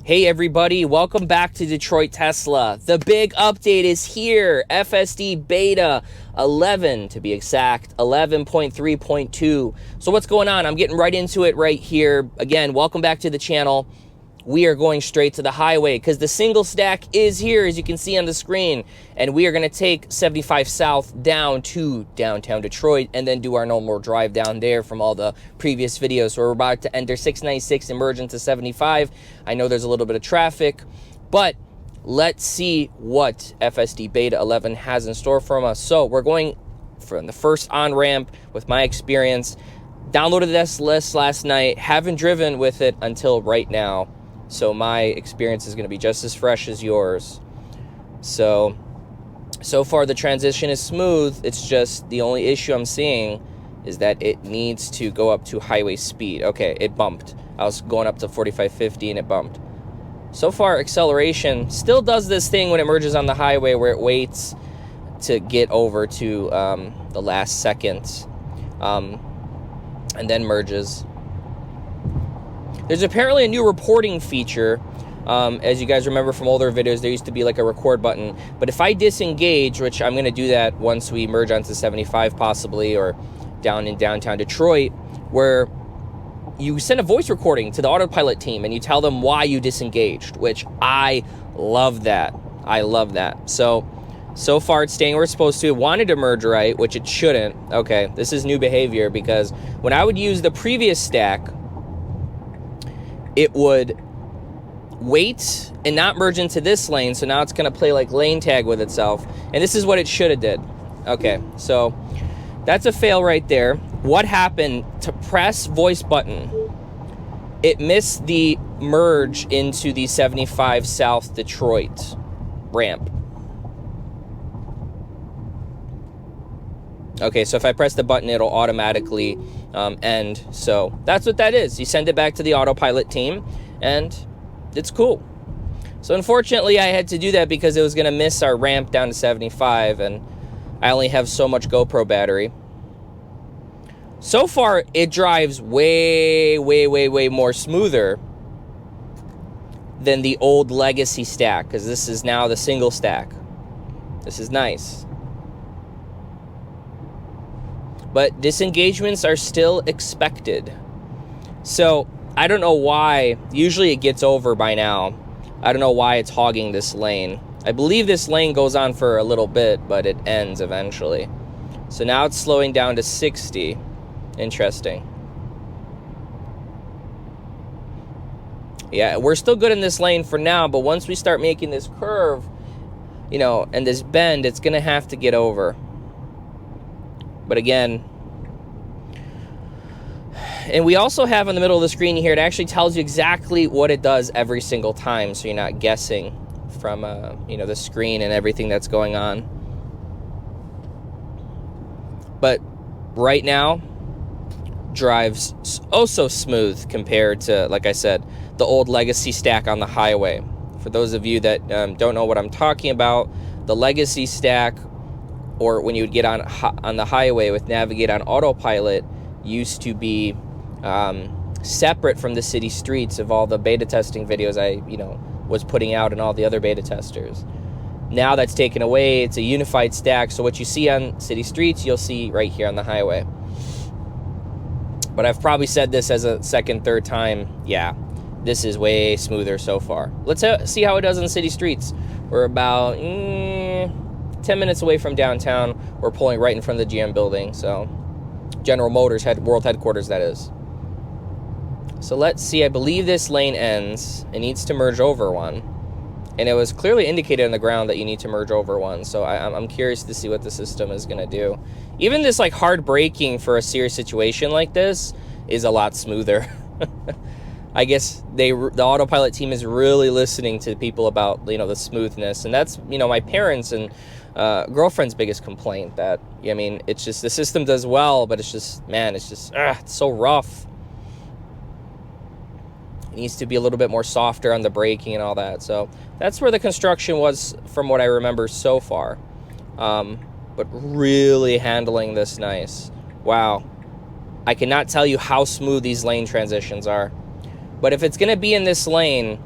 Hey everybody, welcome back to Detroit Tesla. The big update is here. FSD Beta 11, to be exact, 11.3.2. So what's going on? I'm getting right into it right here. Again, welcome back to the channel. We are going straight to the highway because the single stack is here, as you can see on the screen. And we are going to take 75 South down to downtown Detroit and then do our normal drive down there from all the previous videos. So we're about to enter 696 and merge into 75. I know there's a little bit of traffic, but let's see what FSD Beta 11 has in store for us. So we're going from the first on-ramp with my experience. Downloaded this list last night, haven't driven with it until right now. So my experience is going to be just as fresh as yours. So far the transition is smooth. It's just the only issue I'm seeing is that it needs to go up to highway speed. Okay, it bumped. I was going up to 45, 50 and it bumped. So far, acceleration still does this thing when it merges on the highway where it waits to get over to the last second and then merges. There's apparently a new reporting feature. As you guys remember from older videos, there used to be like a record button. But if I disengage, which I'm going to do that once we merge onto 75 possibly, or down in downtown Detroit, where you send a voice recording to the autopilot team and you tell them why you disengaged, which I love that. I love that. So far it's staying where it's supposed to. It wanted to merge right, which it shouldn't. Okay, this is new behavior because when I would use the previous stack, it would wait and not merge into this lane, so now it's going to play like lane tag with itself, and this is what it should have did. Okay, so that's a fail right there. What happened? To press voice button, it missed the merge into the 75 South Detroit ramp. Okay, so if I press the button, it'll automatically end. So that's what that is. You send it back to the autopilot team, and it's cool. So unfortunately, I had to do that because it was going to miss our ramp down to 75, and I only have so much GoPro battery. So far, it drives way more smoother than the old legacy stack, because this is now the single stack. This is nice. But disengagements are still expected. So I don't know why. Usually it gets over by now. I don't know why it's hogging this lane. I believe this lane goes on for a little bit, but it ends eventually. So now it's slowing down to 60. Interesting. Yeah, we're still good in this lane for now, but once we start making this curve, you know, and this bend, it's going to have to get over. But again, and we also have in the middle of the screen here, it actually tells you exactly what it does every single time, so you're not guessing from you know, the screen and everything that's going on. But right now, drives oh so smooth compared to, like I said, the old legacy stack on the highway. For those of you that don't know what I'm talking about, the legacy stack, or when you would get on the highway with Navigate on autopilot, used to be separate from the city streets of all the beta testing videos I was putting out and all the other beta testers. Now that's taken away. It's a unified stack. So what you see on city streets, you'll see right here on the highway. But I've probably said this as a second, third time. Yeah, this is way smoother so far. Let's see how it does on city streets. We're about 10 minutes away from downtown. We're pulling right in front of the GM building. So General Motors world headquarters, that is. So let's see. I believe this lane ends. It needs to merge over one. And it was clearly indicated on the ground that you need to merge over one. So I'm curious to see what the system is going to do. Even this like hard braking for a serious situation like this is a lot smoother. I guess the autopilot team is really listening to people about, the smoothness. And that's, my parents and girlfriend's biggest complaint, that, I mean, it's just the system does well, but it's just, man, it's just, it's so rough. It needs to be a little bit more softer on the braking and all that. So that's where the construction was from what I remember so far. But really handling this nice. Wow. I cannot tell you how smooth these lane transitions are. But if it's going to be in this lane,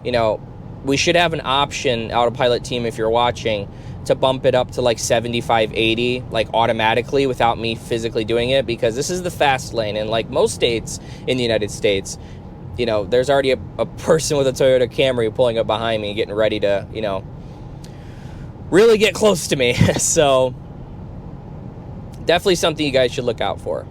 you know, we should have an option, autopilot team, if you're watching, to bump it up to like 75, 80, like automatically without me physically doing it, because this is the fast lane. And like most states in the United States, you know, there's already a person with a Toyota Camry pulling up behind me, getting ready to, you know, really get close to me. So definitely something you guys should look out for.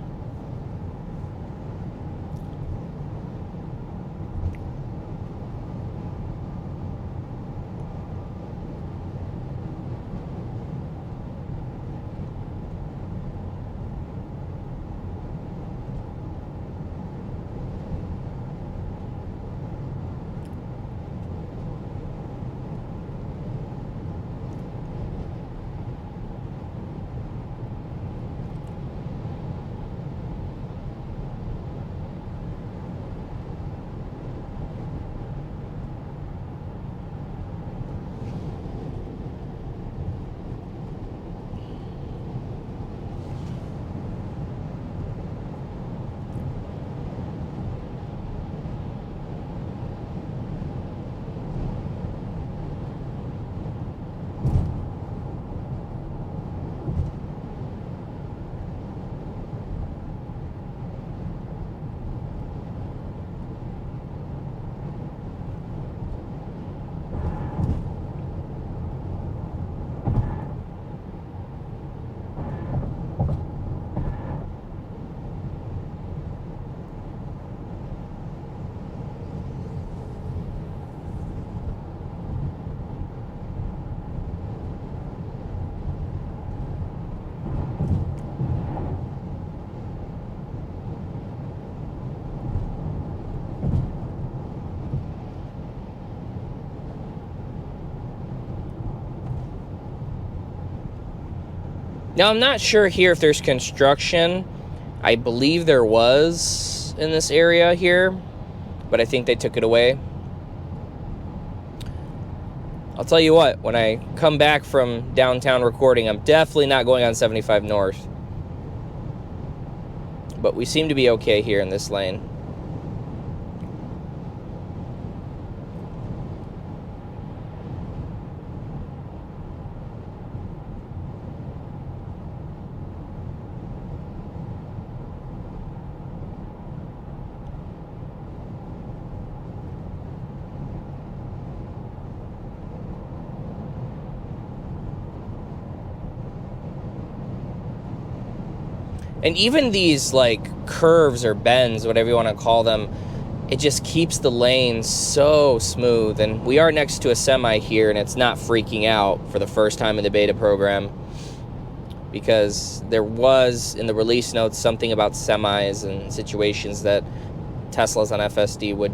Now, I'm not sure here if there's construction. I believe there was in this area here, but I think they took it away. I'll tell you what, when I come back from downtown recording, I'm definitely not going on 75 North. But we seem to be okay here in this lane. And even these like curves or bends, whatever you want to call them, it just keeps the lane so smooth. And we are next to a semi here, and it's not freaking out for the first time in the beta program, because there was in the release notes something about semis and situations that Teslas on FSD would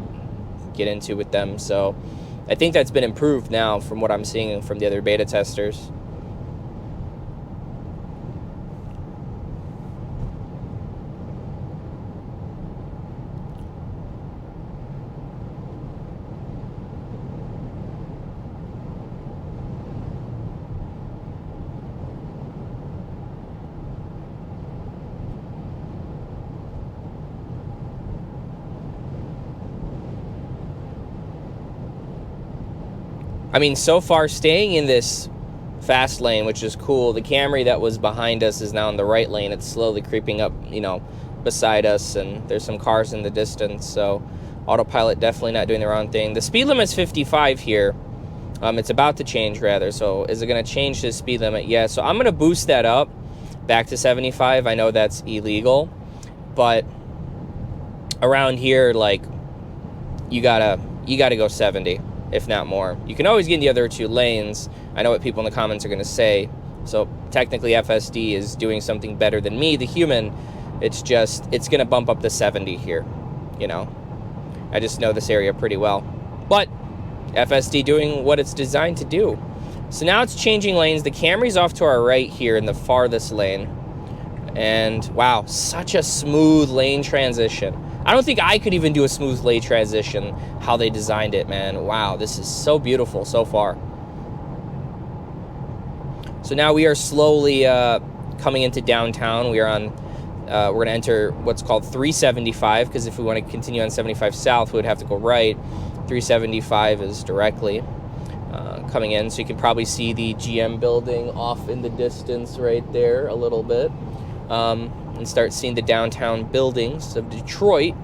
get into with them. So I think that's been improved now from what I'm seeing from the other beta testers. I mean, so far, staying in this fast lane, which is cool. The Camry that was behind us is now in the right lane. It's slowly creeping up, you know, beside us, and there's some cars in the distance. So autopilot definitely not doing the wrong thing. The speed limit's 55 here. It's about to change, rather. So is it going to change the speed limit? Yeah, so I'm going to boost that up back to 75. I know that's illegal, but around here, like, you gotta go 70. If not more. You can always get in the other two lanes. I know what people in the comments are going to say. So technically FSD is doing something better than me, the human. It's just, it's going to bump up to 70 here. You know, I just know this area pretty well. But FSD doing what it's designed to do. So now it's changing lanes. The Camry's off to our right here in the farthest lane. And wow, such a smooth lane transition. I don't think I could even do a smooth lane transition how they designed it, man. Wow, this is so beautiful so far. So now we are slowly coming into downtown. We are on, we're going to enter what's called 375, because if we want to continue on 75 south, we would have to go right. 375 is directly coming in. So you can probably see the GM building off in the distance right there a little bit. And start seeing the downtown buildings of Detroit.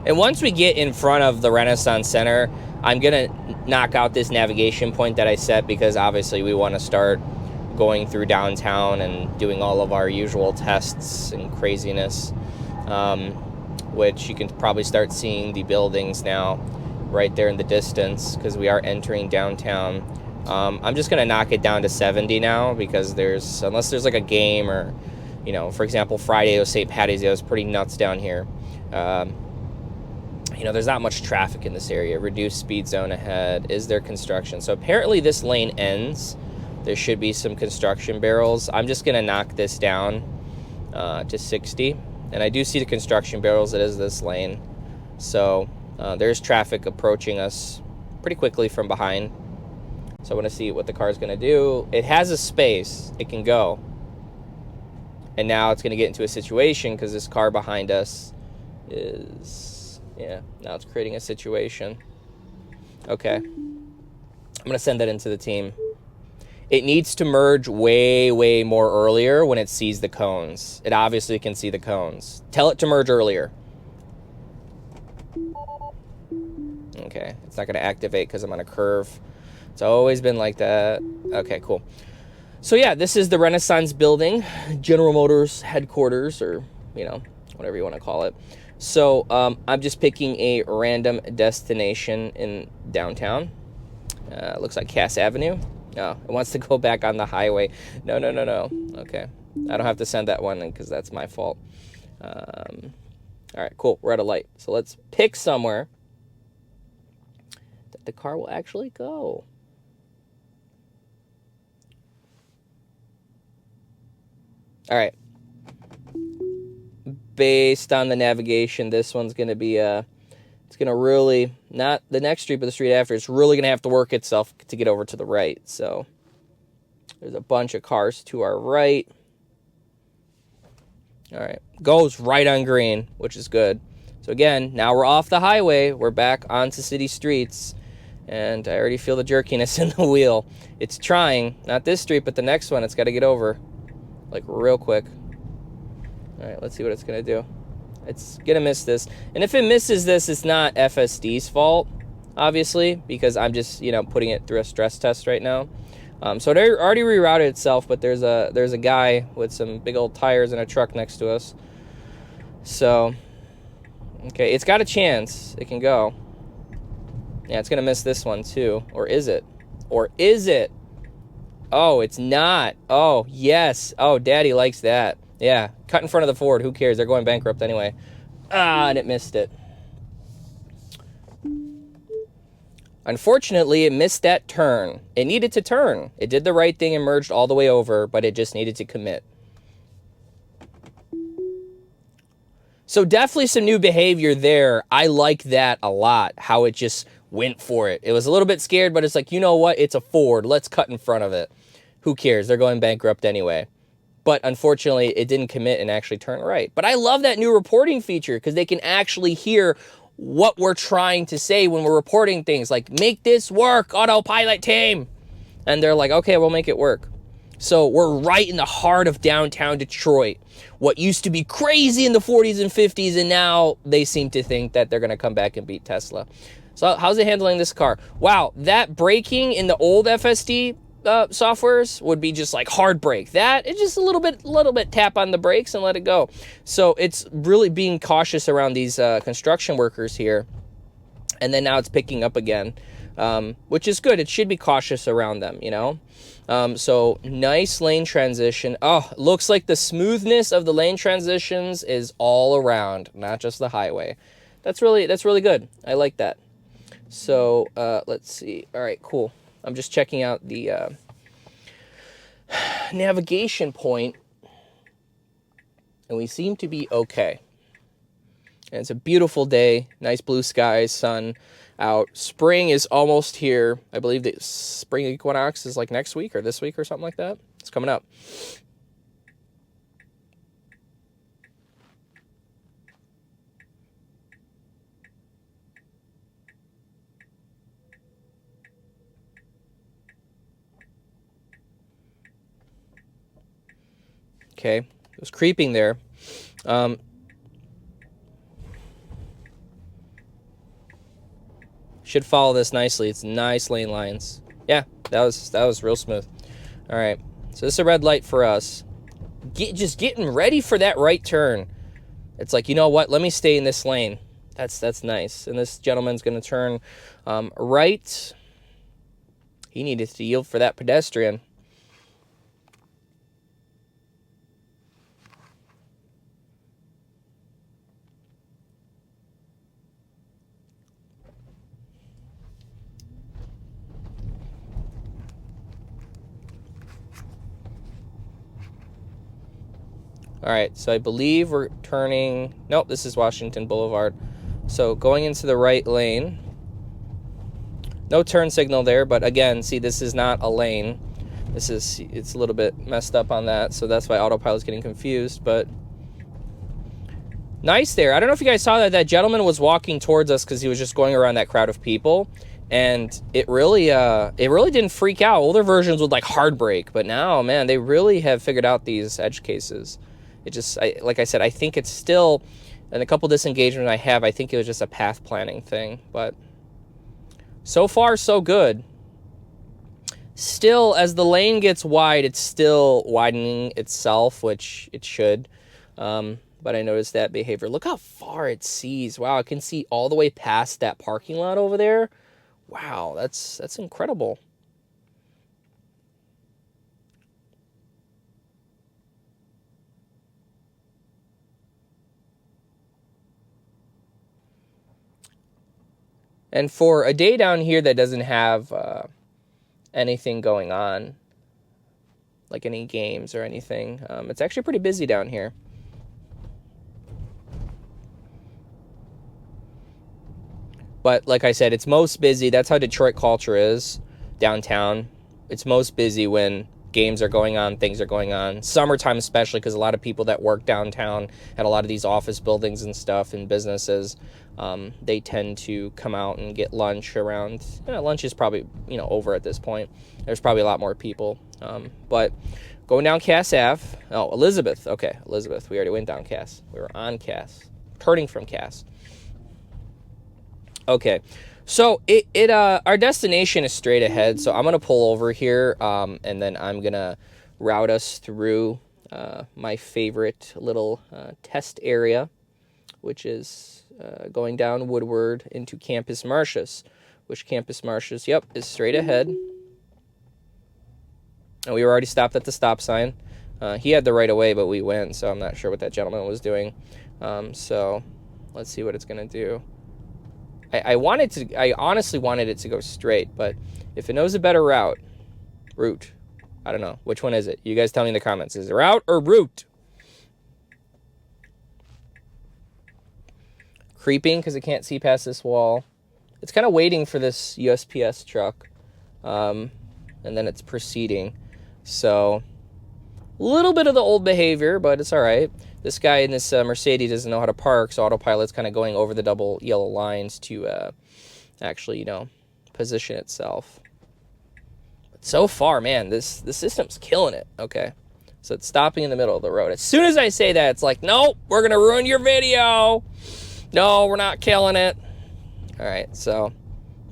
And once we get in front of the Renaissance Center, I'm going to knock out this navigation point that I set, because obviously we want to start going through downtown and doing all of our usual tests and craziness, which you can probably start seeing the buildings now right there in the distance, because we are entering downtown. I'm just going to knock it down to 70 now, because unless there's like a game or, you know, for example, Friday was St. Patty's Day, it was pretty nuts down here. You know, there's not much traffic in this area. Reduced speed zone ahead. Is there construction? So apparently this lane ends. There should be some construction barrels. I'm just going to knock this down to 60. And I do see the construction barrels. It is this lane. So there's traffic approaching us pretty quickly from behind. So I want to see what the car is going to do. It has a space. It can go. And now it's going to get into a situation because this car behind us is... Yeah, now it's creating a situation. Okay. I'm going to send that into the team. It needs to merge way, way more earlier when it sees the cones. It obviously can see the cones. Tell it to merge earlier. Okay, it's not going to activate because I'm on a curve. It's always been like that. Okay, cool. So yeah, this is the Renaissance building, General Motors headquarters, or, you know, whatever you want to call it. So I'm just picking a random destination in downtown. Looks like Cass Avenue. No, it wants to go back on the highway. No. Okay, I don't have to send that one because that's my fault. All right, cool. We're at a light. So let's pick somewhere that the car will actually go. All right. Based on the navigation, this one's going to be it's going to really, not the next street, but the street after, it's really going to have to work itself to get over to the right. So there's a bunch of cars to our right. All right, goes right on green, which is good. So again, now we're off the highway. We're back onto city streets, and I already feel the jerkiness in the wheel. It's trying, not this street, but the next one. It's got to get over, like, real quick. All right, let's see what it's going to do. It's going to miss this. And if it misses this, it's not FSD's fault, obviously, because I'm just, you know, putting it through a stress test right now. So it already rerouted itself, but there's a guy with some big old tires and a truck next to us. So, okay, it's got a chance. It can go. Yeah, it's going to miss this one too. Or is it? Or is it? Oh, it's not. Oh, yes. Oh, Daddy likes that. Yeah, cut in front of the Ford. Who cares? They're going bankrupt anyway. And it missed it. Unfortunately, it missed that turn. It needed to turn. It did the right thing and merged all the way over, but it just needed to commit. So definitely some new behavior there. I like that a lot, how it just went for it. It was a little bit scared, but it's like, you know what? It's a Ford. Let's cut in front of it. Who cares? They're going bankrupt anyway. But unfortunately, it didn't commit and actually turn right. But I love that new reporting feature because they can actually hear what we're trying to say when we're reporting things. Like, make this work, autopilot team. And they're like, okay, we'll make it work. So we're right in the heart of downtown Detroit. What used to be crazy in the 40s and 50s, and now they seem to think that they're going to come back and beat Tesla. So how's it handling this car? Wow, that braking in the old FSD softwares would be just like hard brake. That it's just a little bit tap on the brakes and let it go. So it's really being cautious around these construction workers here, and then now it's picking up again, which is good. It should be cautious around them, you know. So nice lane transition. Oh, looks like the smoothness of the lane transitions is all around, not just the highway. That's really good. I like that. So let's see. All right, cool. I'm just checking out the navigation point, and we seem to be okay. And it's a beautiful day, nice blue skies, sun out. Spring is almost here. I believe the spring equinox is like next week or this week or something like that. It's coming up. Okay, it was creeping there. Should follow this nicely. It's nice lane lines. Yeah, that was real smooth. All right, so this is a red light for us. Just getting ready for that right turn. It's like, you know what? Let me stay in this lane. That's nice. And this gentleman's going to turn right. He needed to yield for that pedestrian. All right, so I believe we're turning... Nope, this is Washington Boulevard. So going into the right lane. No turn signal there, but again, see, this is not a lane. It's a little bit messed up on that, so that's why autopilot's getting confused, but... Nice there. I don't know if you guys saw that. That gentleman was walking towards us because he was just going around that crowd of people, and it really didn't freak out. Older versions would like hard brake, but now, man, they really have figured out these edge cases. It just, like I said, I think it's still, in a couple disengagements I have, I think it was just a path planning thing, but so far so good. Still, as the lane gets wide, it's still widening itself, which it should. But I noticed that behavior. Look how far it sees. Wow, I can see all the way past that parking lot over there. Wow, that's incredible. And for a day down here that doesn't have anything going on, like any games or anything, it's actually pretty busy down here. But like I said, it's most busy. That's how Detroit culture is downtown. It's most busy when games are going on, things are going on. Summertime especially, because a lot of people that work downtown at a lot of these office buildings and stuff and businesses, they tend to come out and get lunch around. Lunch is probably, over at this point. There's probably a lot more people. But going down Cass Ave. Oh, Elizabeth. Okay, Elizabeth. We already went down Cass. We were on Cass. Turning from Cass. Okay, so our destination is straight ahead, so I'm going to pull over here, and then I'm going to route us through my favorite little test area, which is going down Woodward into Campus Martius, which Campus Martius, yep, is straight ahead. And we were already stopped at the stop sign. He had the right of way, but we went, so I'm not sure what that gentleman was doing. So let's see what it's going to do. I honestly wanted it to go straight, but if it knows a better route, I don't know. Which one is it? You guys tell me in the comments. Is it route or route? Creeping because it can't see past this wall. It's kind of waiting for this USPS truck, and then it's proceeding. So, a little bit of the old behavior, but it's all right. This guy in this Mercedes doesn't know how to park, so autopilot's kind of going over the double yellow lines to actually, position itself. But so far, man, the system's killing it. Okay, so it's stopping in the middle of the road. As soon as I say that, it's like, nope, we're going to ruin your video. No, we're not killing it. All right, so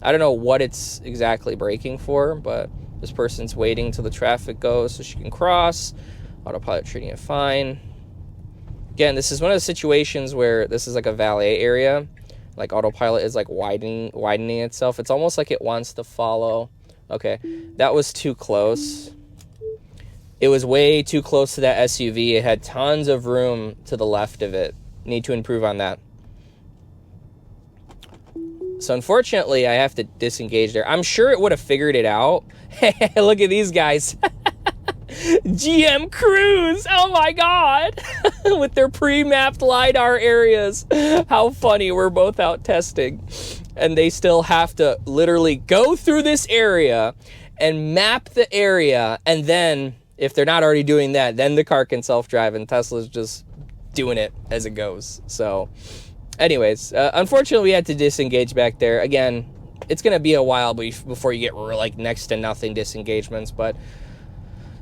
I don't know what it's exactly braking for, but this person's waiting till the traffic goes so she can cross. Autopilot treating it fine. Again, this is one of the situations where this is like a valet area. Like autopilot is like widening itself. It's almost like it wants to follow. Okay, that was too close. It was way too close to that SUV. It had tons of room to the left of it. Need to improve on that. So unfortunately, I have to disengage there. I'm sure it would have figured it out. Look at these guys. GM Cruise, oh my God. With their pre-mapped LiDAR areas. How funny, we're both out testing. And they still have to literally go through this area and map the area. And then, if they're not already doing that, then the car can self-drive, and Tesla's just doing it as it goes. So anyways, unfortunately, we had to disengage back there. Again, it's going to be a while before you get like next to nothing disengagements, but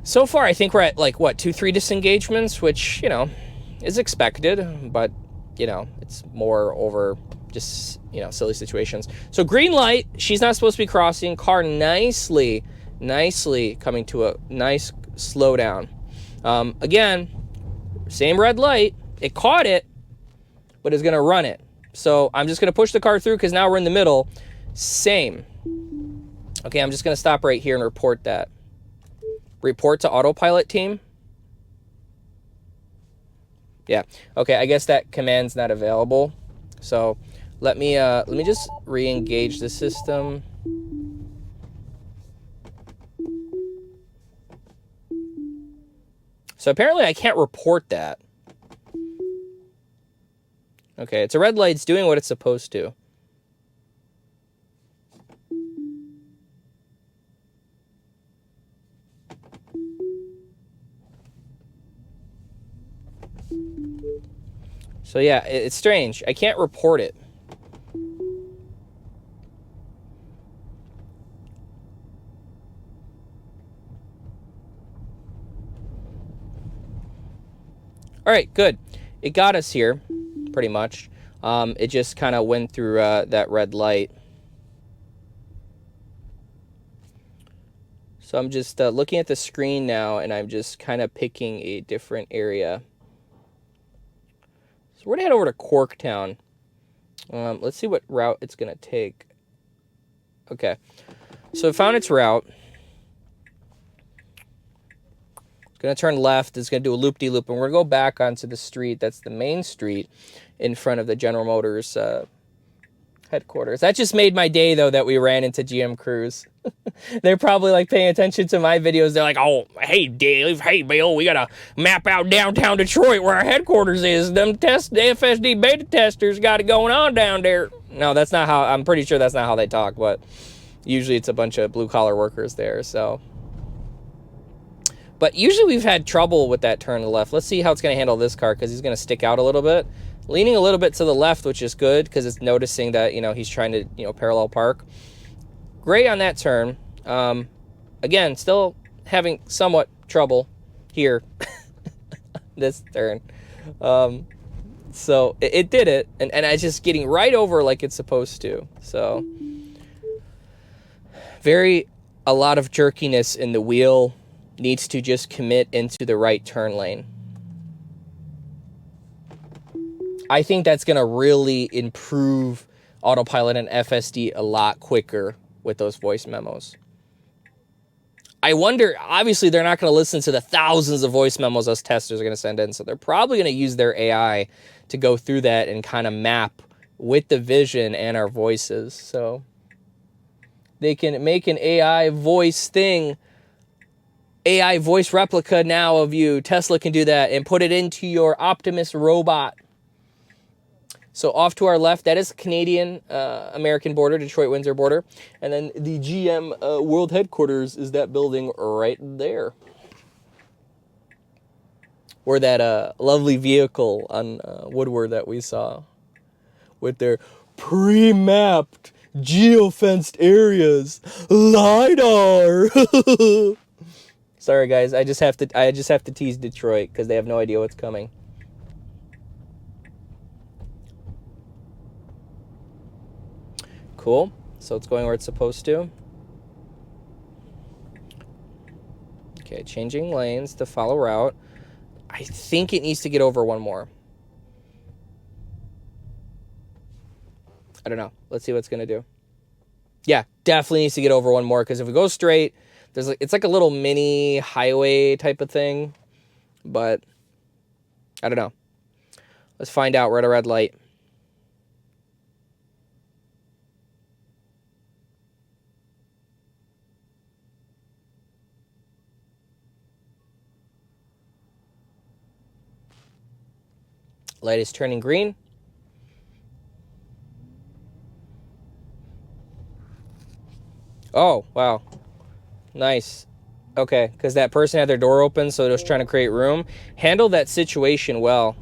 so far, I think we're at like, what, 2-3 disengagements, which, you know, is expected, but, you know, it's more over just, you know, silly situations. So green light, she's not supposed to be crossing. Car nicely coming to a nice slowdown. Again, same red light. It caught it, but it's going to run it. So I'm just going to push the car through because now we're in the middle. Same. Okay, I'm just going to stop right here and report that. Report to autopilot team. Yeah. Okay, I guess that command's not available. So let me just re-engage the system. So apparently I can't report that. Okay, it's a red light. It's doing what it's supposed to. So yeah, it's strange. I can't report it. All right, good. It got us here, pretty much. It just kind of went through that red light. So I'm just looking at the screen now, and I'm just kind of picking a different area. So we're going to head over to Corktown. Let's see what route it's going to take. Okay. So it found its route. It's going to turn left. It's going to do a loop-de-loop, and we're going to go back onto the street. That's the main street in front of the General Motors headquarters. That just made my day, though, that we ran into GM Cruise. They're probably like paying attention to my videos. They're like, oh, hey, Dave, hey, Bill, we got to map out downtown Detroit where our headquarters is. The FSD Beta testers got it going on down there. No, that's not how, I'm pretty sure that's not how they talk, but usually it's a bunch of blue-collar workers there, so. But usually we've had trouble with that turn to the left. Let's see how it's going to handle this car, because he's going to stick out a little bit. Leaning a little bit to the left, which is good, because it's noticing that, you know, he's trying to, you know, parallel park. Great on that turn. Again, still having somewhat trouble here. This turn. So it did it, and it's just getting right over like it's supposed to. So a lot of jerkiness in the wheel. Needs to just commit into the right turn lane. I think that's going to really improve autopilot and FSD a lot quicker with those voice memos. I wonder, obviously they're not going to listen to the thousands of voice memos us testers are going to send in, so they're probably going to use their AI to go through that and kind of map with the vision and our voices. So they can make an AI voice thing, AI voice replica now of you. Tesla can do that and put it into your Optimus robot. So off to our left, that is Canadian-American border, Detroit-Windsor border. And then the GM world headquarters is that building right there. Or that lovely vehicle on Woodward that we saw with their pre-mapped, geofenced areas. LiDAR! Sorry, guys. I just have to tease Detroit because they have no idea what's coming. Cool. So it's going where it's supposed to. Okay, changing lanes to follow route. I think it needs to get over one more. I don't know. Let's see what it's going to do. Yeah, definitely needs to get over one more because if we go straight, it's like a little mini highway type of thing. But I don't know. Let's find out. We're at a red light. Light is turning green. Oh, wow. Nice. Okay, because that person had their door open, so it was trying to create room. Handled that situation well.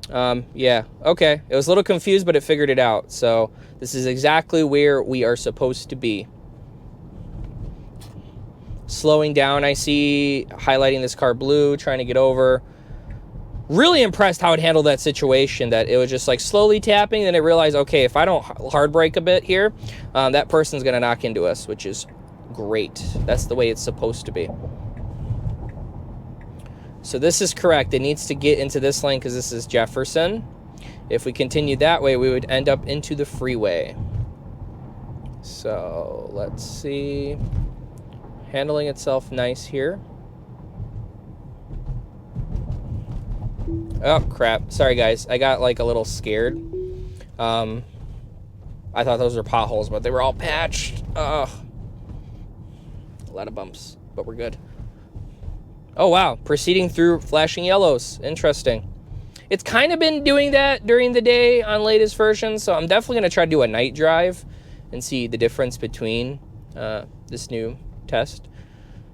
Yeah, okay. It was a little confused, but it figured it out. So this is exactly where we are supposed to be. Slowing down, I see, highlighting this car blue, trying to get over. Really impressed how it handled that situation, that it was just like slowly tapping, then it realized, okay, if I don't hard brake a bit here, that person's going to knock into us, which is great. That's the way it's supposed to be. So this is correct. It needs to get into this lane because this is Jefferson. If we continue that way, we would end up into the freeway. So let's see. Handling itself nice here. Oh, crap. Sorry, guys. I got, like, a little scared. I thought those were potholes, but they were all patched. Ugh. A lot of bumps, but we're good. Oh, wow. Proceeding through flashing yellows. Interesting. It's kind of been doing that during the day on latest versions, so I'm definitely going to try to do a night drive and see the difference between this new test.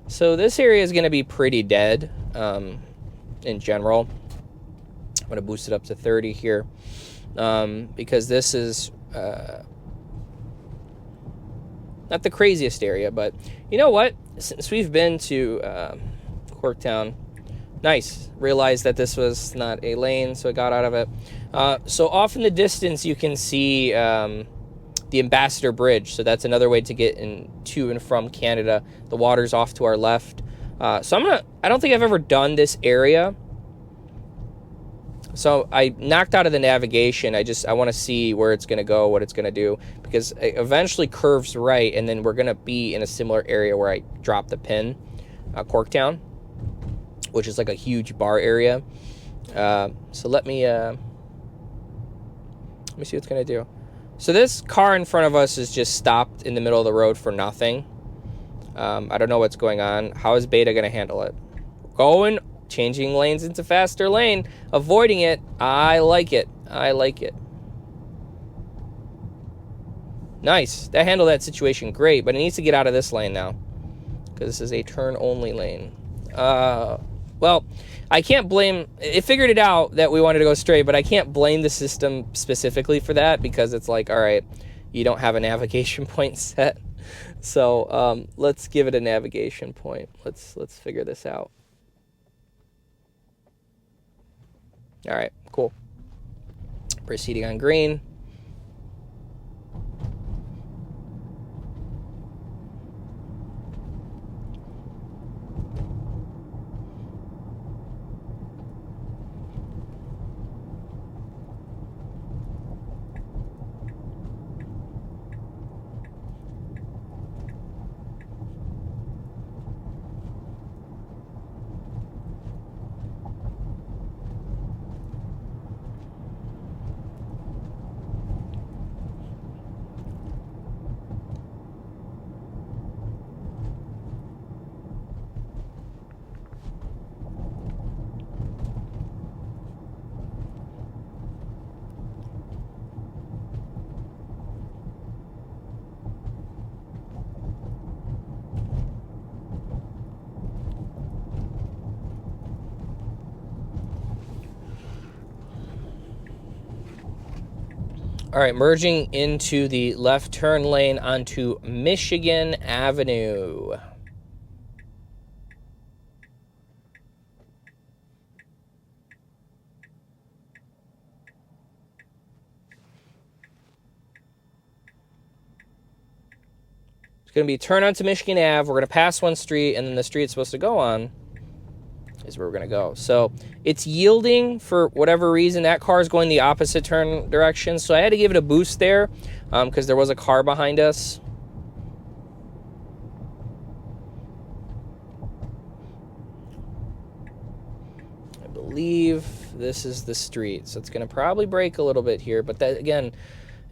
So this area is going to be pretty dead in general. I'm going to boost it up to 30 here because this is not the craziest area, but you know what? Since we've been to Corktown, nice. Realized that this was not a lane, so I got out of it. So off in the distance, you can see the Ambassador Bridge. So that's another way to get to and from Canada. The water's off to our left. So I don't think I've ever done this area. So I knocked out of the navigation. I want to see where it's going to go, what it's going to do, because it eventually curves right, and then we're going to be in a similar area where I dropped the pin, Corktown, which is like a huge bar area. So let me see what it's going to do. So this car in front of us is just stopped in the middle of the road for nothing. I don't know what's going on. How is Beta going to handle it? Changing lanes into faster lane, avoiding it. I like it. I like it. Nice. That handled that situation great, but it needs to get out of this lane now because this is a turn-only lane. Well, I can't blame... It figured it out that we wanted to go straight, but I can't blame the system specifically for that because it's like, all right, you don't have a navigation point set. So let's give it a navigation point. Let's figure this out. All right, cool. Proceeding on green. All right, merging into the left turn lane onto Michigan Avenue. It's going to be a turn onto Michigan Ave. We're going to pass one street, and then the street it's supposed to go on is where we're going to go. So it's yielding for whatever reason. That car is going the opposite turn direction, so I had to give it a boost there because there was a car behind us. I believe this is the street, so it's going to probably brake a little bit here, but that, again,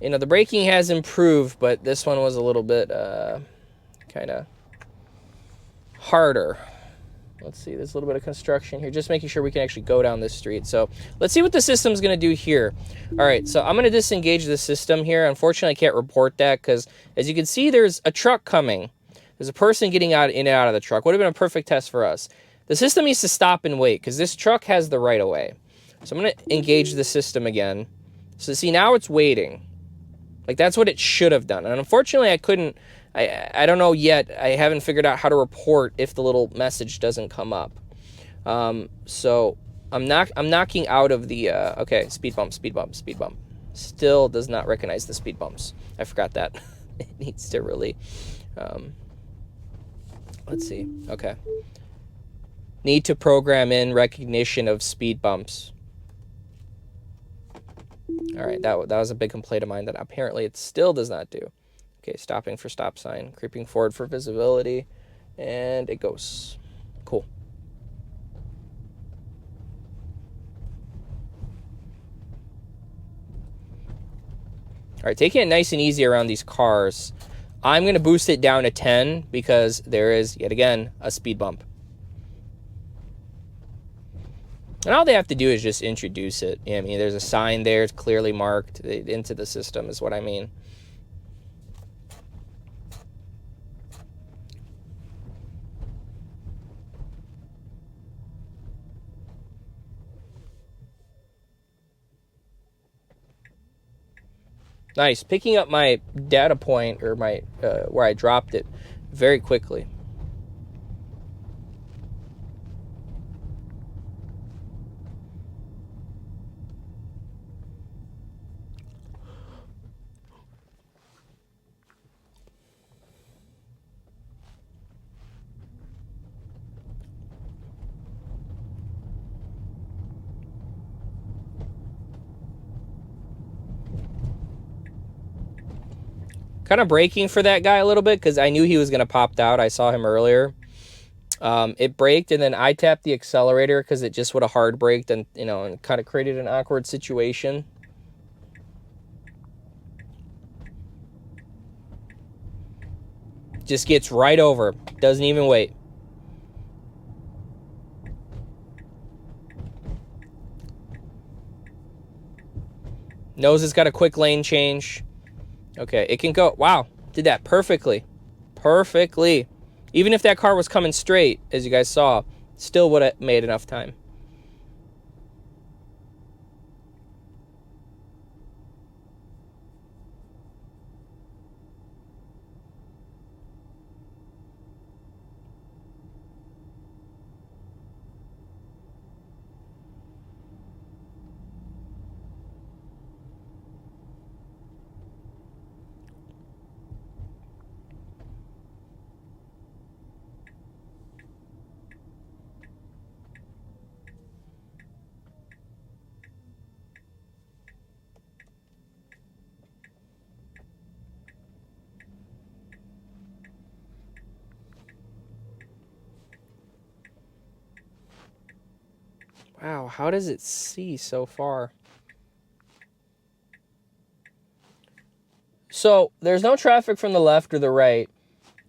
you know, the braking has improved, but this one was a little bit kind of harder. Let's see, there's a little bit of construction here, just making sure we can actually go down this street. So let's see what the system's going to do here. All right, so I'm going to disengage the system here. Unfortunately, I can't report that because, as you can see, there's a truck coming. There's a person getting in and out of the truck. Would have been a perfect test for us. The system needs to stop and wait because this truck has the right of way. So I'm going to engage the system again. So see, now it's waiting. Like, that's what it should have done. And unfortunately, I couldn't. I don't know yet. I haven't figured out how to report if the little message doesn't come up. So I'm knocking out of the okay, speed bump. Still does not recognize the speed bumps. I forgot that. It needs to really let's see. Okay. Need to program in recognition of speed bumps. All right, that was a big complaint of mine that apparently it still does not do. Okay, stopping for stop sign, creeping forward for visibility, and it goes. Cool. All right, taking it nice and easy around these cars. I'm going to boost it down to 10 because there is, yet again, a speed bump. And all they have to do is just introduce it. I mean, there's a sign there. It's clearly marked into the system is what I mean. Nice. Picking up my data point, or my where I dropped it, very quickly. Kind of braking for that guy a little bit because I knew he was going to pop out. I saw him earlier. It braked, and then I tapped the accelerator because it just would have hard braked and, you know, and kind of created an awkward situation. Just gets right over. Doesn't even wait. Knows it's got a quick lane change. Okay, it can go. Wow, did that perfectly. Perfectly. Even if that car was coming straight, as you guys saw, still would have made enough time. Wow, how does it see so far? So, there's no traffic from the left or the right.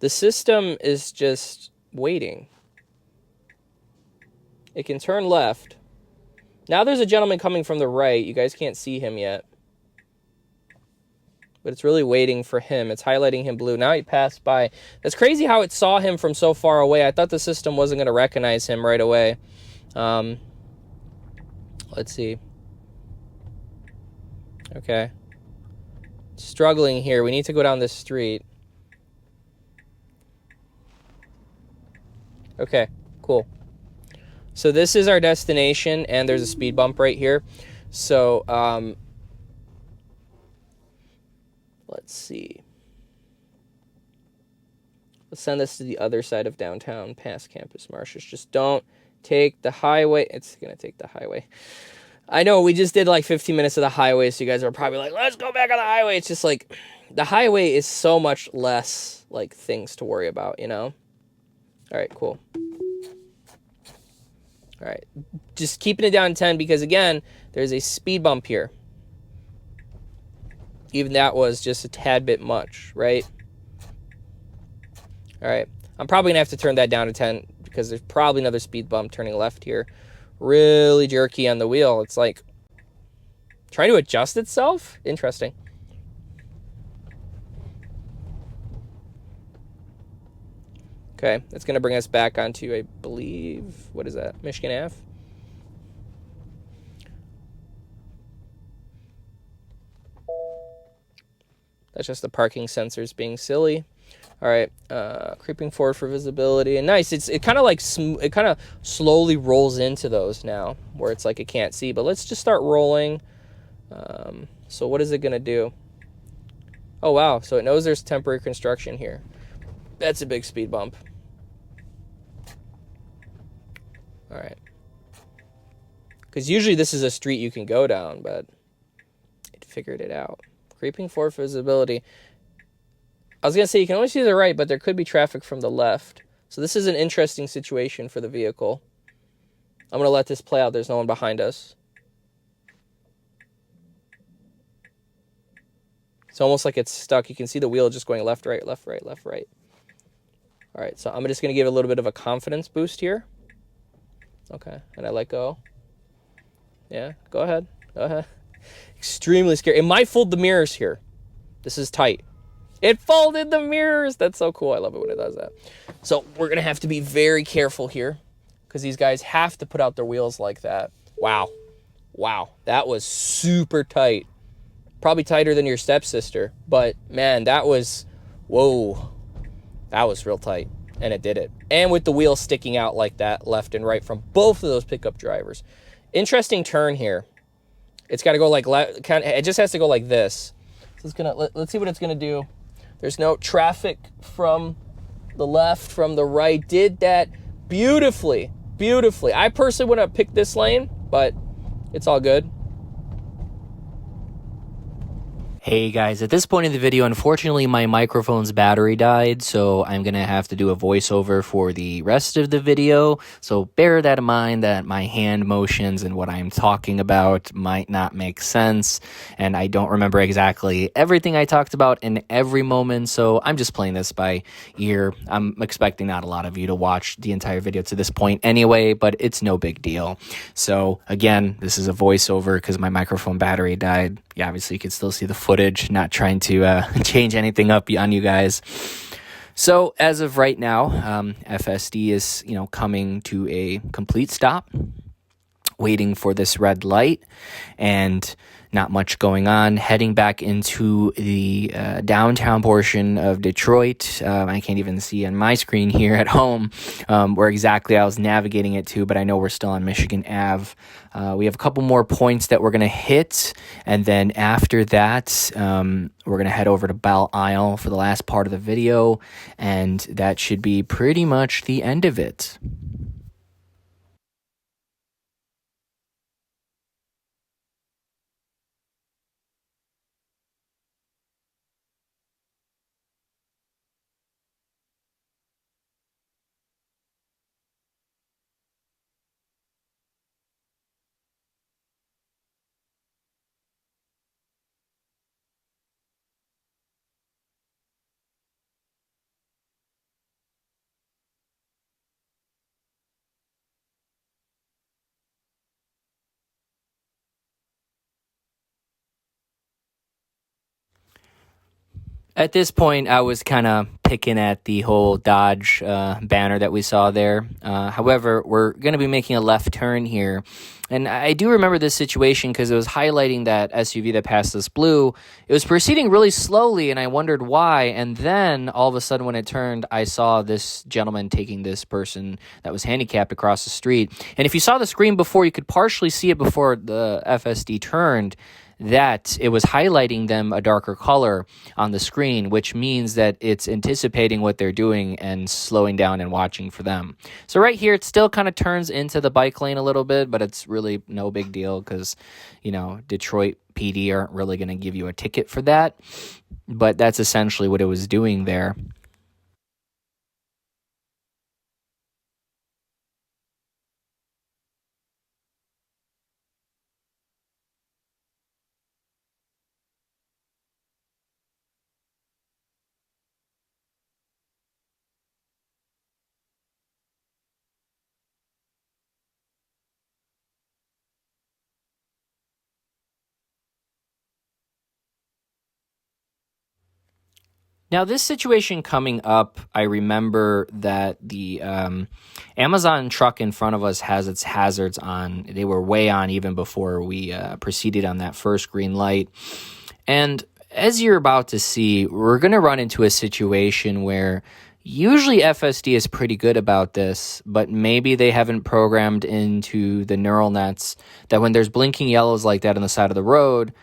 The system is just waiting. It can turn left. Now there's a gentleman coming from the right. You guys can't see him yet. But it's really waiting for him. It's highlighting him blue. Now he passed by. That's crazy how it saw him from so far away. I thought the system wasn't going to recognize him right away. Let's see. Okay. Struggling here. We need to go down this street. Okay, cool. So this is our destination, and there's a speed bump right here. So, let's see. Let's send this to the other side of downtown, past Campus Martius. Just don't take the highway. It's going to take the highway. I know we just did like 15 minutes of the highway, so you guys are probably like, let's go back on the highway. It's just like, the highway is so much less like things to worry about, you know? All right, cool. All right, just keeping it down to 10 because, again, there's a speed bump here. Even that was just a tad bit much, right? All right, I'm probably going to have to turn that down to 10 because there's probably another speed bump turning left here. Really jerky on the wheel. It's like trying to adjust itself. Interesting. Okay, that's going to bring us back onto, I believe, what is that? Michigan Ave? That's just the parking sensors being silly. All right, creeping forward for visibility. And nice, it kind of like, it kind of slowly rolls into those now, where it's like it can't see. But let's just start rolling. So what is it going to do? Oh, wow, so it knows there's temporary construction here. That's a big speed bump. All right. Because usually this is a street you can go down, but it figured it out. Creeping forward for visibility. I was going to say you can only see the right, but there could be traffic from the left. So this is an interesting situation for the vehicle. I'm going to let this play out. There's no one behind us. It's almost like it's stuck. You can see the wheel just going left, right, left, right, left, right. All right, so I'm just going to give it a little bit of a confidence boost here. Okay, and I let go. Yeah, go ahead. Go ahead. Extremely scary. It might fold the mirrors here. This is tight. It folded the mirrors. That's so cool. I love it when it does that. So we're going to have to be very careful here because these guys have to put out their wheels like that. Wow. Wow. That was super tight. Probably tighter than your stepsister. But, man, that was... Whoa. That was real tight. And it did it. And with the wheels sticking out like that, left and right from both of those pickup drivers. Interesting turn here. It's got to go like... It just has to go like this. So it's gonna, let's see what it's going to do. There's no traffic from the left, from the right. Did that beautifully, beautifully. I personally would have picked this lane, but it's all good. Hey guys, at this point in the video, unfortunately my microphone's battery died, so I'm gonna have to do a voiceover for the rest of the video. So bear that in mind that my hand motions and what I'm talking about might not make sense, and I don't remember exactly everything I talked about in every moment, so I'm just playing this by ear. I'm expecting not a lot of you to watch the entire video to this point anyway, but it's no big deal. So again, this is a voiceover because my microphone battery died. Yeah, obviously you can still see the footage, not trying to change anything up on you guys. So as of right now, FSD is, coming to a complete stop, waiting for this red light, and not much going on. Heading back into the downtown portion of Detroit. I can't even see on my screen here at home where exactly I was navigating it to, but I know we're still on Michigan Ave. We have a couple more points that we're going to hit, and then after that, we're going to head over to Belle Isle for the last part of the video, and that should be pretty much the end of it. At this point, I was kind of picking at the whole Dodge banner that we saw there. However, we're going to be making a left turn here. And I do remember this situation because it was highlighting that SUV that passed us blue. It was proceeding really slowly, and I wondered why. And then, all of a sudden, when it turned, I saw this gentleman taking this person that was handicapped across the street. And if you saw the screen before, you could partially see it before the FSD turned, that it was highlighting them a darker color on the screen, which means that it's anticipating what they're doing and slowing down and watching for them. So right here, it still kind of turns into the bike lane a little bit, but it's really no big deal because, Detroit PD aren't really going to give you a ticket for that. But that's essentially what it was doing there. Now, this situation coming up, I remember that the Amazon truck in front of us has its hazards on. They were way on even before we proceeded on that first green light. And as you're about to see, we're going to run into a situation where usually FSD is pretty good about this, but maybe they haven't programmed into the neural nets that when there's blinking yellows like that on the side of the road,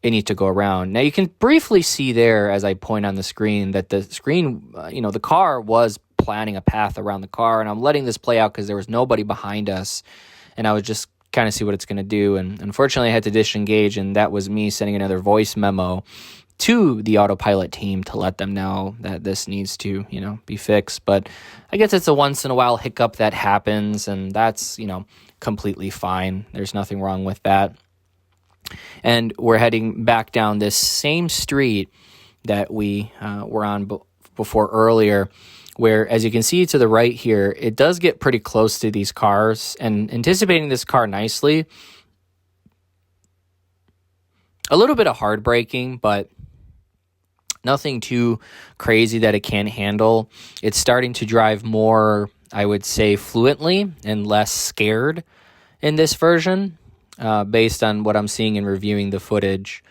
it needs to go around. Now you can briefly see there as I point on the screen that the screen, the car was planning a path around the car, and I'm letting this play out because there was nobody behind us, and I was just kind of see what it's going to do. And unfortunately I had to disengage, and that was me sending another voice memo to the autopilot team to let them know that this needs to, be fixed. But I guess it's a once in a while hiccup that happens, and that's, completely fine. There's nothing wrong with that. And we're heading back down this same street that we were on before earlier, where, as you can see to the right here, it does get pretty close to these cars. And anticipating this car nicely, a little bit of hard braking, but nothing too crazy that it can't handle. It's starting to drive more, I would say, fluently and less scared in this version. Based on what I'm seeing and reviewing the footage.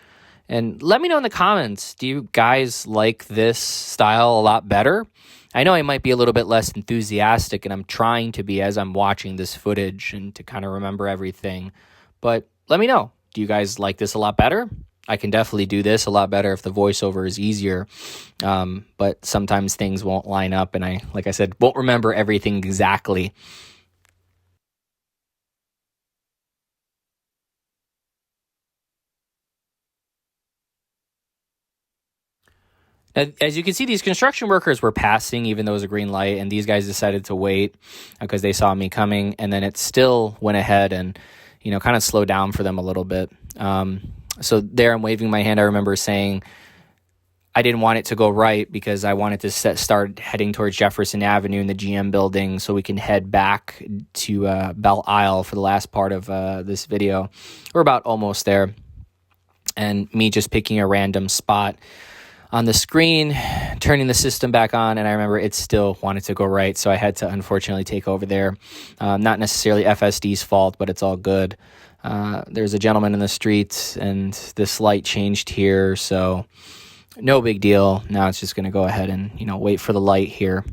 And let me know in the comments, do you guys like this style a lot better? I know I might be a little bit less enthusiastic, and I'm trying to be as I'm watching this footage and to kind of remember everything. But let me know, do you guys like this a lot better? I can definitely do this a lot better if the voiceover is easier. But sometimes things won't line up, and I, like I said, won't remember everything exactly. As you can see, these construction workers were passing even though it was a green light, and these guys decided to wait because they saw me coming, and then it still went ahead and, kind of slowed down for them a little bit. So there I'm waving my hand. I remember saying I didn't want it to go right because I wanted to start heading towards Jefferson Avenue in the GM building so we can head back to Belle Isle for the last part of this video. We're about almost there, and me just picking a random spot on the screen, turning the system back on, and I remember it still wanted to go right, so I had to unfortunately take over there. Not necessarily FSD's fault, but it's all good. There's a gentleman in the street, and this light changed here, so no big deal. Now it's just going to go ahead and, wait for the light here.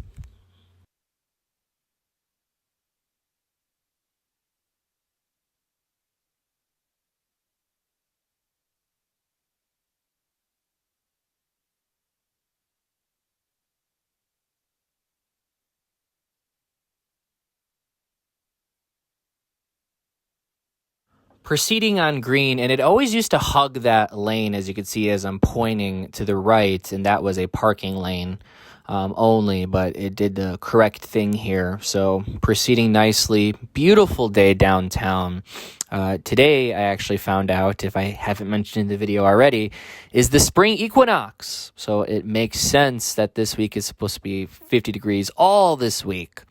Proceeding on green, and it always used to hug that lane, as you can see as I'm pointing to the right, and that was a parking lane only, but it did the correct thing here. So proceeding nicely, beautiful day downtown. Today, I actually found out, if I haven't mentioned in the video already, is the spring equinox. So it makes sense that this week is supposed to be 50 degrees all this week.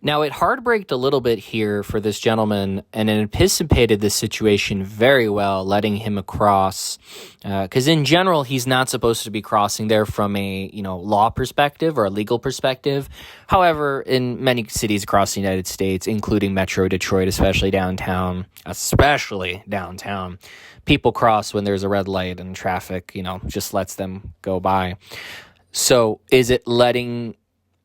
Now, it hard braked a little bit here for this gentleman, and it anticipated the situation very well, letting him across. Because in general, he's not supposed to be crossing there from a law perspective or a legal perspective. However, in many cities across the United States, including Metro Detroit, especially downtown, people cross when there's a red light and traffic, just lets them go by. So, is it letting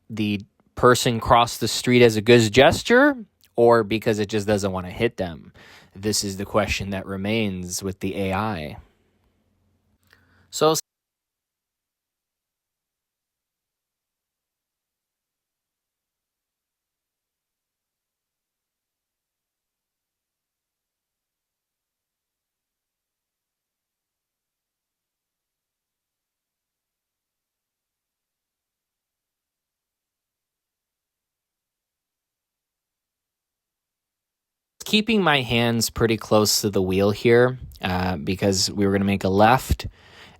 the person cross the street as a good gesture, or because it just doesn't want to hit them? This is the question that remains with the AI. So keeping my hands pretty close to the wheel here because we were going to make a left.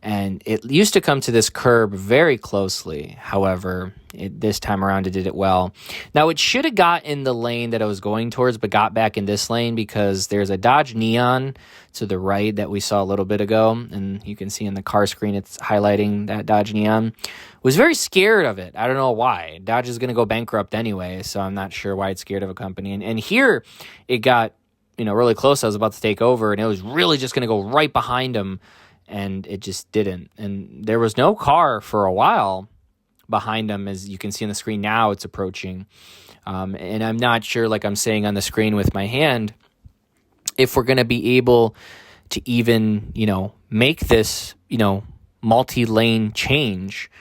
And it used to come to this curb very closely. However, this time around, it did it well. Now, it should have got in the lane that I was going towards, but got back in this lane because there's a Dodge Neon to the right that we saw a little bit ago. And you can see in the car screen, it's highlighting that Dodge Neon. Was very scared of it. I don't know why. Dodge is going to go bankrupt anyway, so I'm not sure why it's scared of a company. And here, it got really close. I was about to take over, and it was really just going to go right behind him. And it just didn't. And there was no car for a while behind him. As you can see on the screen now, it's approaching. And I'm not sure, like I'm saying on the screen with my hand, if we're going to be able to even, make this, multi-lane change.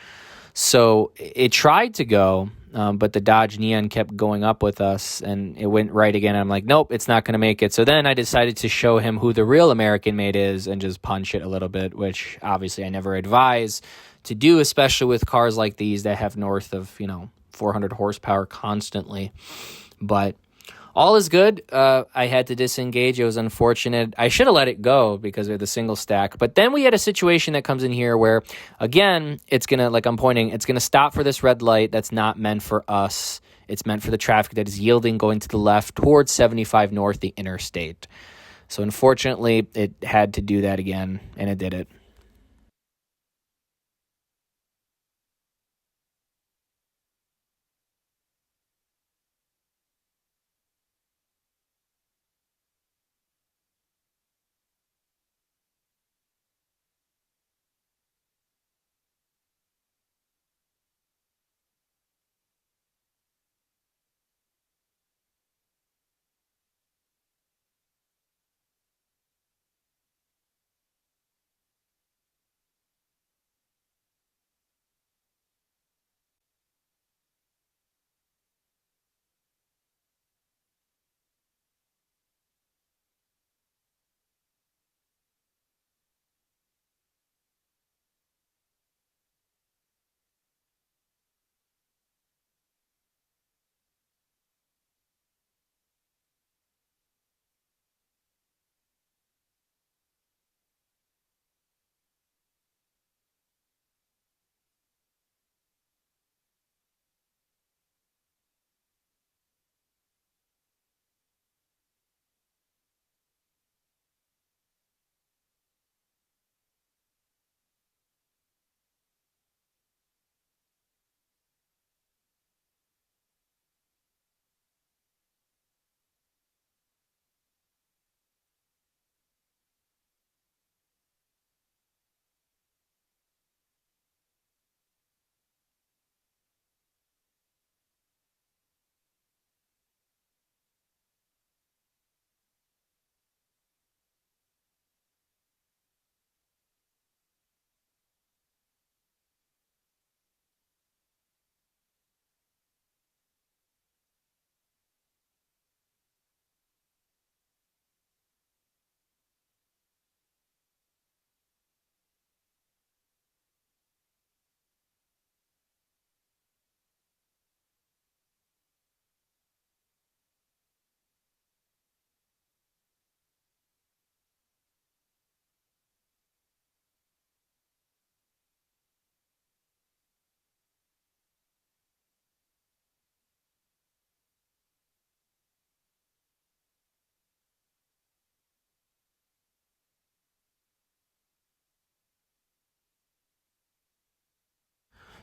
So it tried to go, but the Dodge Neon kept going up with us, and it went right again. I'm like, nope, it's not going to make it. So then I decided to show him who the real American made is and just punch it a little bit, which obviously I never advise to do, especially with cars like these that have north of, 400 horsepower constantly. But all is good. I had to disengage. It was unfortunate. I should have let it go because we had the single stack. But then we had a situation that comes in here where, again, it's going to, like I'm pointing, it's going to stop for this red light that's not meant for us. It's meant for the traffic that is yielding going to the left towards 75 North, the interstate. So unfortunately, it had to do that again, and it did it.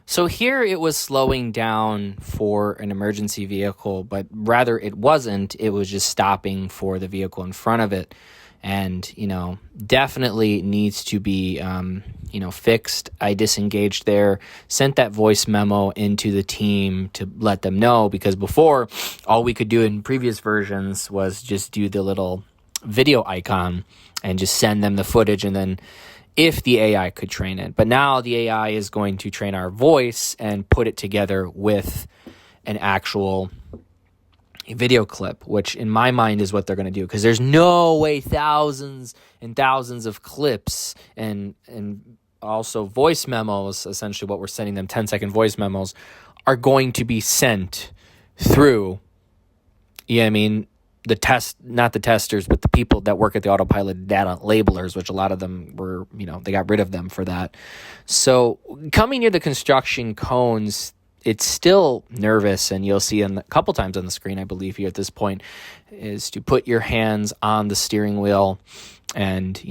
So here it was slowing down for an emergency vehicle, but rather it wasn't. It was just stopping for the vehicle in front of it. And, definitely needs to be, fixed. I disengaged there, sent that voice memo into the team to let them know, because before, all we could do in previous versions was just do the little video icon and just send them the footage, and then if the AI could train it. But now the AI is going to train our voice and put it together with an actual video clip, which in my mind is what they're going to do, because there's no way thousands and thousands of clips and also voice memos, essentially what we're sending them, 10-second voice memos, are going to be sent through, not the testers, but the people that work at the autopilot data labelers, which a lot of them were, they got rid of them for that. So coming near the construction cones, it's still nervous, and you'll see a couple times on the screen, I believe here at this point, is to put your hands on the steering wheel and,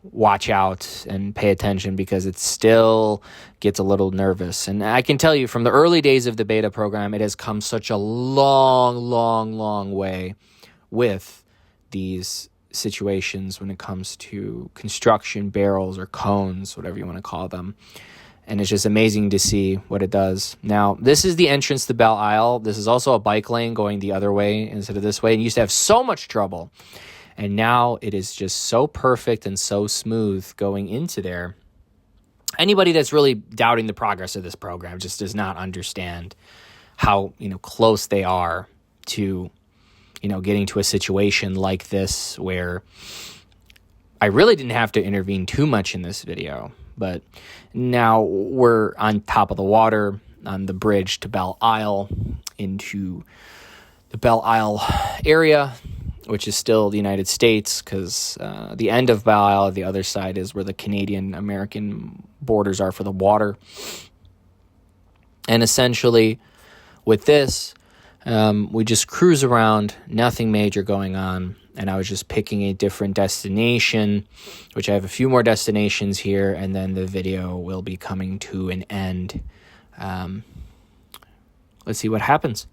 watch out and pay attention, because it still gets a little nervous. And I can tell you from the early days of the beta program, it has come such a long, long, long way with these situations when it comes to construction barrels or cones, whatever you want to call them. And it's just amazing to see what it does. Now, this is the entrance to Belle Isle. This is also a bike lane going the other way instead of this way. And you used to have so much trouble. And now it is just so perfect and so smooth going into there. Anybody that's really doubting the progress of this program just does not understand how, close they are to, getting to a situation like this, where I really didn't have to intervene too much in this video. But now we're on top of the water on the bridge to Belle Isle, into the Belle Isle area, which is still the United States, because the end of Belle Isle, the other side, is where the Canadian-American borders are for the water. And essentially, with this, we just cruise around, nothing major going on, and I was just picking a different destination, which I have a few more destinations here, and then the video will be coming to an end. Let's see what happens.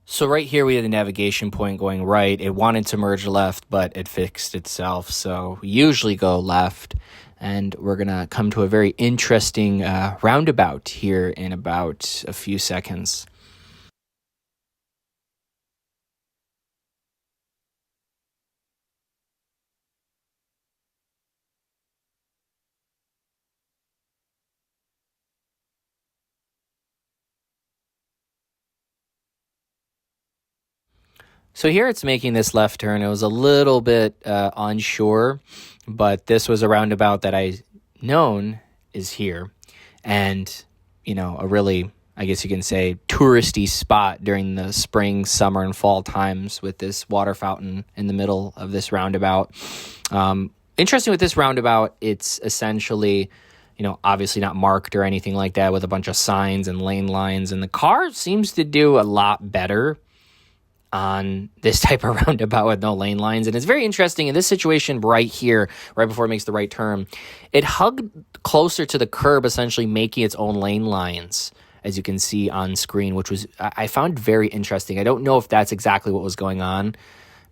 So right here we had a navigation point going right. It wanted to merge left, but it fixed itself. So we usually go left, and we're going to come to a very interesting roundabout here in about a few seconds. So here it's making this left turn. It was a little bit unsure, but this was a roundabout that I known is here. And, a really, I guess you can say, touristy spot during the spring, summer, and fall times, with this water fountain in the middle of this roundabout. Interesting with this roundabout, it's essentially, obviously not marked or anything like that, with a bunch of signs and lane lines. And the car seems to do a lot better on this type of roundabout with no lane lines. And it's very interesting in this situation right here, right before it makes the right turn, it hugged closer to the curb, essentially making its own lane lines, as you can see on screen, which was, I found very interesting. I don't know if that's exactly what was going on,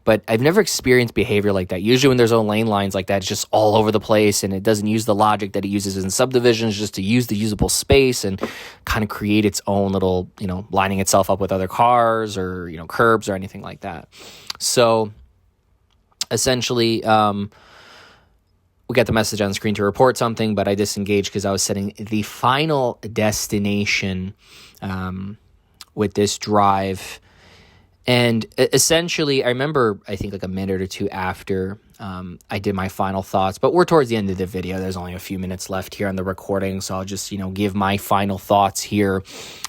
but I've never experienced behavior like that. Usually when there's own lane lines like that, it's just all over the place, and it doesn't use the logic that it uses in subdivisions just to use the usable space and kind of create its own little, lining itself up with other cars or, curbs or anything like that. So essentially, we got the message on the screen to report something, but I disengaged because I was setting the final destination with this drive. And essentially, I remember, I think like a minute or two after I did my final thoughts, but we're towards the end of the video. There's only a few minutes left here on the recording, so I'll just, give my final thoughts here,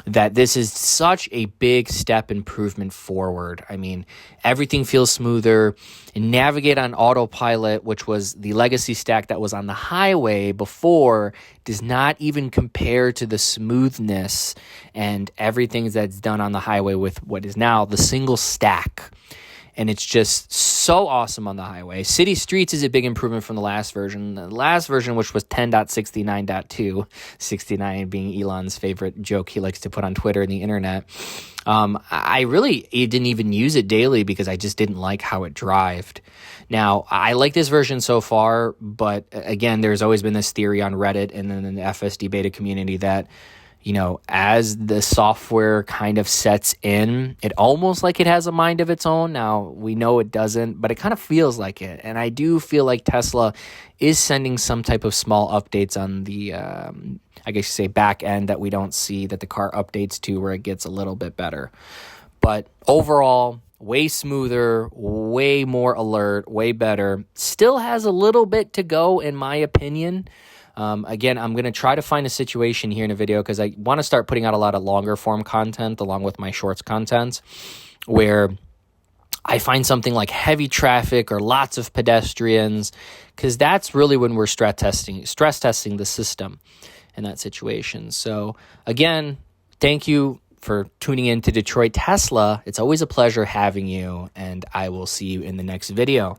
that this is such a big step improvement forward. I mean, everything feels smoother. And navigate on autopilot, which was the legacy stack that was on the highway before, does not even compare to the smoothness and everything that's done on the highway with what is now the single stack. And it's just so awesome on the highway. City Streets is a big improvement from the last version. The last version, which was 10.69.2, 69 being Elon's favorite joke he likes to put on Twitter and the internet. I didn't even use it daily because I just didn't like how it drived. Now, I like this version so far, but again, there's always been this theory on Reddit and then in the FSD Beta community that, you know, as the software kind of sets in, it almost like it has a mind of its own. Now, we know it doesn't, but it kind of feels like it. And I do feel like Tesla is sending some type of small updates on the, I guess you say, back end that we don't see, that the car updates to, where it gets a little bit better. But overall, way smoother, way more alert, way better. Still has a little bit to go, in my opinion. Again, I'm going to try to find a situation here in a video, because I want to start putting out a lot of longer form content along with my shorts content, where I find something like heavy traffic or lots of pedestrians, because that's really when we're stress testing the system in that situation. So again, thank you for tuning in to Detroit Tesla. It's always a pleasure having you, and I will see you in the next video.